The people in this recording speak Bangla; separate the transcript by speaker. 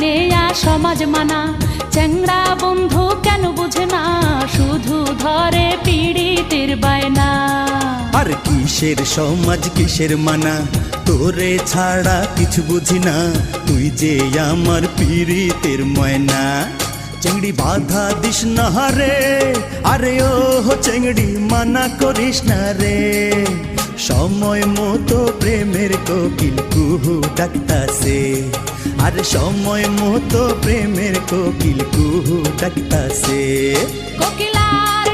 Speaker 1: নেয়া সমাজ মানা। চ্যাংড়া বন্ধু কেন বুঝে না, শুধু ধরে পীড়িতের বায়না।
Speaker 2: আর কিসের সমাজ কিসের মানা, তোরে ছাড়া কিছু বুঝি না, তুই যে আমার পীড়িতের ময়না। চেংড়ি বাধা দিস না রে, আরে ও চেংড়ি মানা করিস না রে। সময় মতো প্রেমের কোকিল কুহু ডাকতাছে, আর সময় মতো প্রেমের কোকিল কুহু ডাকতাছে।
Speaker 1: কোকিলার